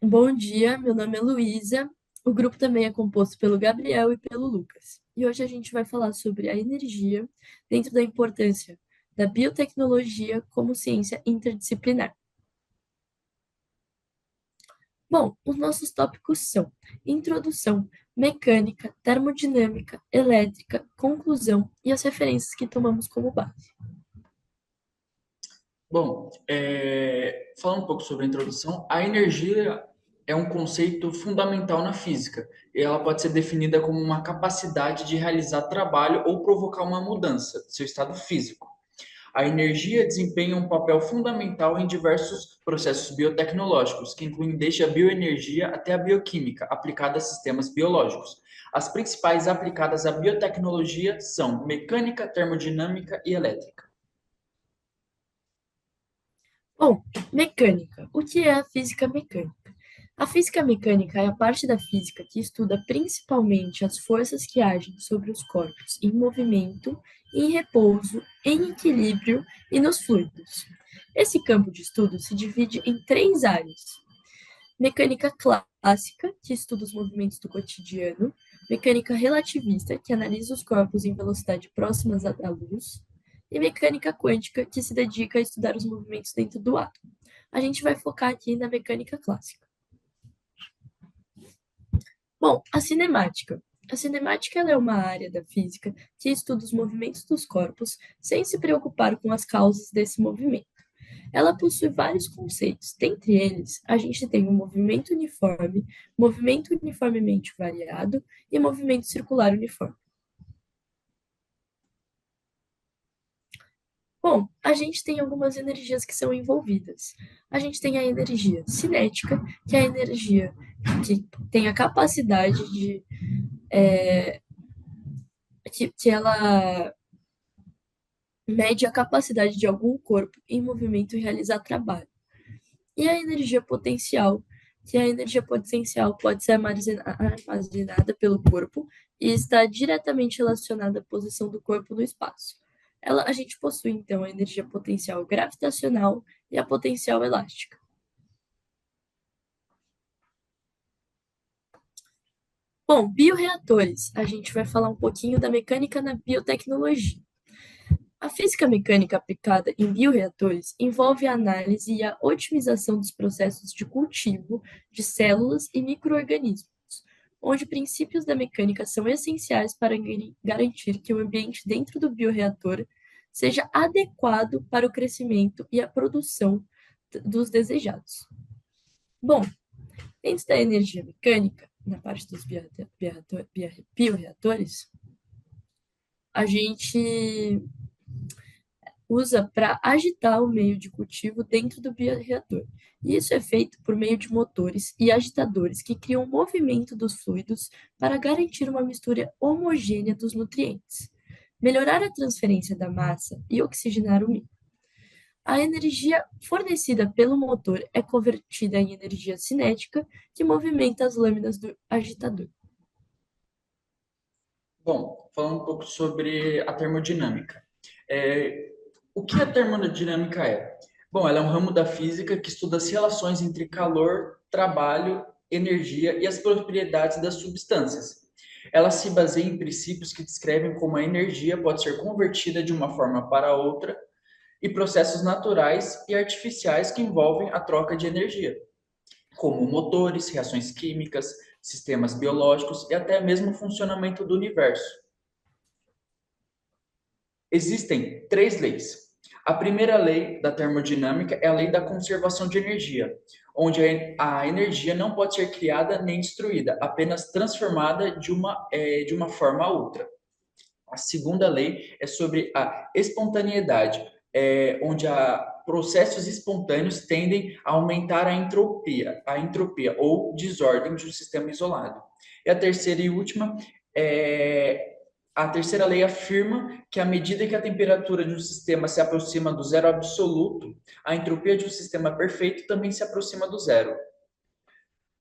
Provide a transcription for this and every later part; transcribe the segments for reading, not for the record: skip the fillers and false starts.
Bom dia, meu nome é Luísa. O grupo também é composto pelo Gabriel e pelo Lucas. E hoje a gente vai falar sobre a energia dentro da importância da biotecnologia como ciência interdisciplinar. Bom, os nossos tópicos são introdução, mecânica, termodinâmica, elétrica, conclusão e as referências que tomamos como base. Bom, falando um pouco sobre a introdução, a energia é um conceito fundamental na física. E ela pode ser definida como uma capacidade de realizar trabalho ou provocar uma mudança do seu estado físico. A energia desempenha um papel fundamental em diversos processos biotecnológicos, que incluem desde a bioenergia até a bioquímica, aplicada a sistemas biológicos. As principais aplicadas à biotecnologia são mecânica, termodinâmica e elétrica. Bom, mecânica. O que é a física mecânica? A física mecânica é a parte da física que estuda principalmente as forças que agem sobre os corpos em movimento, em repouso, em equilíbrio e nos fluidos. Esse campo de estudo se divide em três áreas: mecânica clássica, que estuda os movimentos do cotidiano; mecânica relativista, que analisa os corpos em velocidade próximas à da luz; e mecânica quântica, que se dedica a estudar os movimentos dentro do átomo. A gente vai focar aqui na mecânica clássica. Bom, a cinemática. A cinemática ela é uma área da física que estuda os movimentos dos corpos sem se preocupar com as causas desse movimento. Ela possui vários conceitos. Dentre eles, a gente tem o movimento uniforme, movimento uniformemente variado e movimento circular uniforme. Bom, a gente tem algumas energias que são envolvidas. A gente tem a energia cinética, que é a energia que tem a capacidade de que ela mede a capacidade de algum corpo em movimento realizar trabalho. E a energia potencial, que a energia potencial pode ser armazenada pelo corpo e está diretamente relacionada à posição do corpo no espaço. A gente possui, então, a energia potencial gravitacional e a potencial elástica. Bom, bioreatores. A gente vai falar um pouquinho da mecânica na biotecnologia. A física mecânica aplicada em bioreatores envolve a análise e a otimização dos processos de cultivo de células e micro-organismos, onde princípios da mecânica são essenciais para garantir que o ambiente dentro do bioreator seja adequado para o crescimento e a produção dos desejados. Bom, dentro da energia mecânica, na parte dos bioreatores, a gente usa para agitar o meio de cultivo dentro do bioreator. E isso é feito por meio de motores e agitadores que criam o movimento dos fluidos para garantir uma mistura homogênea dos nutrientes, melhorar a transferência da massa e oxigenar o meio. A energia fornecida pelo motor é convertida em energia cinética, que movimenta as lâminas do agitador. Bom, falando um pouco sobre a termodinâmica. É, o que a termodinâmica é? Bom, ela é um ramo da física que estuda as relações entre calor, trabalho, energia e as propriedades das substâncias. Ela se baseia em princípios que descrevem como a energia pode ser convertida de uma forma para outra e processos naturais e artificiais que envolvem a troca de energia, como motores, reações químicas, sistemas biológicos e até mesmo o funcionamento do universo. Existem três leis. A primeira lei da termodinâmica é a lei da conservação de energia, onde a energia não pode ser criada nem destruída, apenas transformada de uma forma a outra. A segunda lei é sobre a espontaneidade, onde processos espontâneos tendem a aumentar a entropia ou desordem de um sistema isolado. E a terceira e última é a terceira lei afirma que à medida que a temperatura de um sistema se aproxima do zero absoluto, a entropia de um sistema perfeito também se aproxima do zero.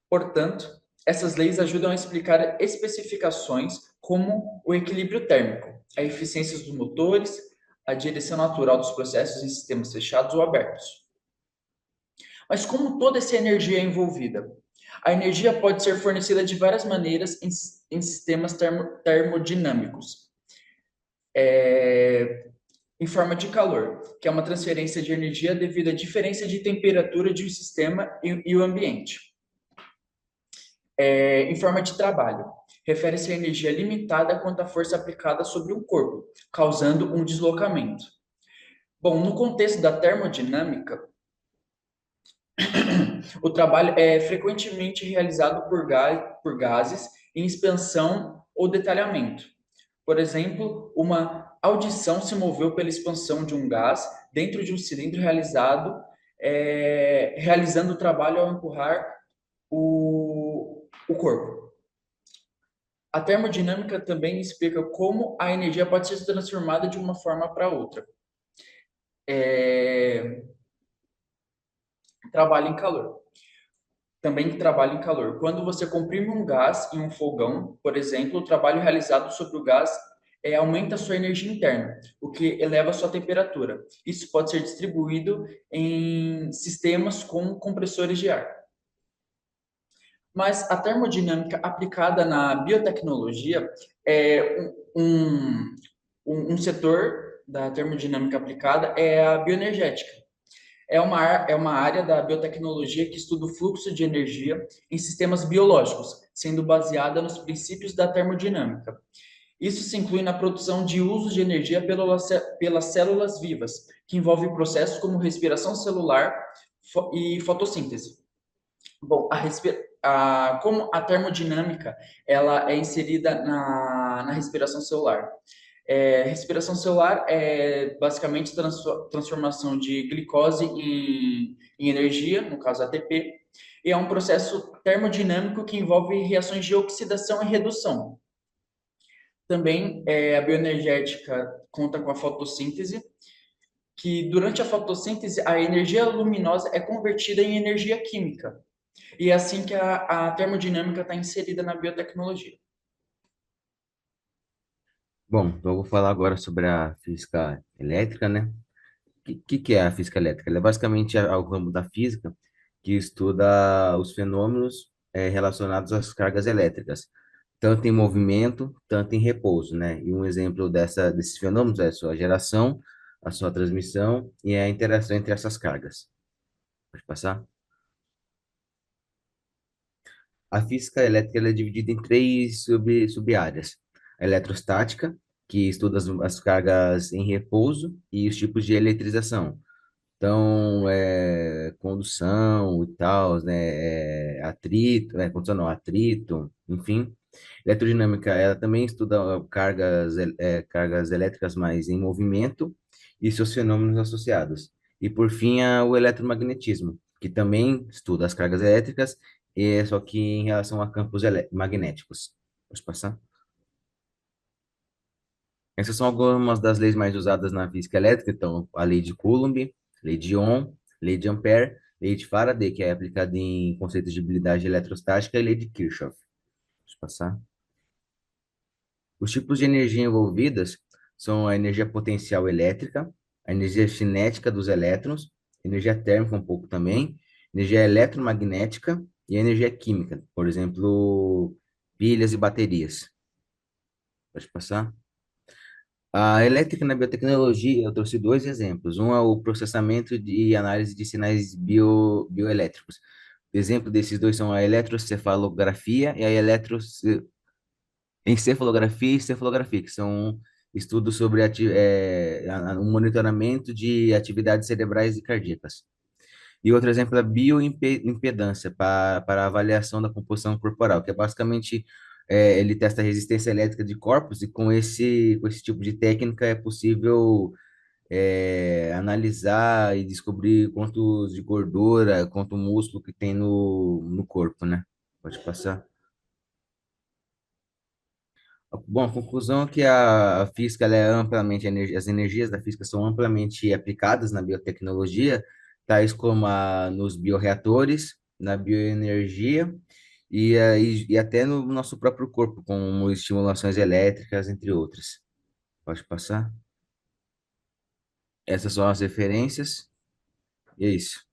Portanto, essas leis ajudam a explicar especificações como o equilíbrio térmico, a eficiência dos motores, a direção natural dos processos em sistemas fechados ou abertos. Mas como toda essa energia é envolvida? A energia pode ser fornecida de várias maneiras em sistemas termodinâmicos. Em forma de calor, que é uma transferência de energia devido à diferença de temperatura de um sistema e o ambiente. Em forma de trabalho, refere-se à energia limitada quanto à força aplicada sobre um corpo, causando um deslocamento. Bom, no contexto da termodinâmica, o trabalho é frequentemente realizado por gases em expansão ou detalhamento. Por exemplo, uma audição se moveu pela expansão de um gás dentro de um cilindro realizando o trabalho ao empurrar o corpo. A termodinâmica também explica como a energia pode ser transformada de uma forma para outra. É, Trabalho em calor. Também que trabalha em calor. Quando você comprime um gás em um fogão, por exemplo, o trabalho realizado sobre o gás aumenta a sua energia interna, o que eleva a sua temperatura. Isso pode ser distribuído em sistemas com compressores de ar. Mas a termodinâmica aplicada na biotecnologia é um setor da termodinâmica aplicada é a bioenergética. É uma área da biotecnologia que estuda o fluxo de energia em sistemas biológicos, sendo baseada nos princípios da termodinâmica. Isso se inclui na produção de usos de energia pelas células vivas, que envolve processos como respiração celular e fotossíntese. Bom, como a termodinâmica ela é inserida na respiração celular. Respiração celular é basicamente transformação de glicose em energia, no caso ATP, e é um processo termodinâmico que envolve reações de oxidação e redução. Também a bioenergética conta com a fotossíntese, que durante a fotossíntese a energia luminosa é convertida em energia química. E é assim que a termodinâmica está inserida na biotecnologia. Bom, então eu vou falar agora sobre a física elétrica, né? O que é a física elétrica? Ela é basicamente o ramo da física que estuda os fenômenos relacionados às cargas elétricas, tanto em movimento, tanto em repouso, né? E um exemplo desses fenômenos é a sua geração, a sua transmissão e a interação entre essas cargas. Pode passar? A física elétrica ela é dividida em três sub-áreas. A eletrostática, que estuda as cargas em repouso e os tipos de eletrização. Então, condução e tal, né, atrito, condução não, atrito, enfim. Eletrodinâmica, ela também estuda cargas elétricas mais em movimento e seus fenômenos associados. E, por fim, o eletromagnetismo, que também estuda as cargas elétricas, só que em relação a campos magnéticos. Posso passar? Essas são algumas das leis mais usadas na física elétrica, então a lei de Coulomb, lei de Ohm, lei de Ampère, lei de Faraday, que é aplicada em conceitos de habilidade eletrostática, e lei de Kirchhoff. Deixa eu passar. Os tipos de energia envolvidas são a energia potencial elétrica, a energia cinética dos elétrons, energia térmica um pouco também, energia eletromagnética e a energia química, por exemplo, pilhas e baterias. Pode passar? A elétrica na biotecnologia, eu trouxe dois exemplos. Um é o processamento e análise de sinais bioelétricos. Exemplo desses dois são a eletrocefalografia e a encefalografia e encefalografia, que são estudos sobre o monitoramento de atividades cerebrais e cardíacas. E outro exemplo é a bioimpedância para a avaliação da composição corporal, que é basicamente ele testa a resistência elétrica de corpos e com esse tipo de técnica é possível analisar e descobrir quantos de gordura, quanto músculo que tem no corpo, né? Pode passar. Bom, a conclusão é que a física ela é as energias da física são amplamente aplicadas na biotecnologia, tais como nos bioreatores, na bioenergia e até no nosso próprio corpo, como estimulações elétricas, entre outras. Pode passar? Essas são as referências, e é isso.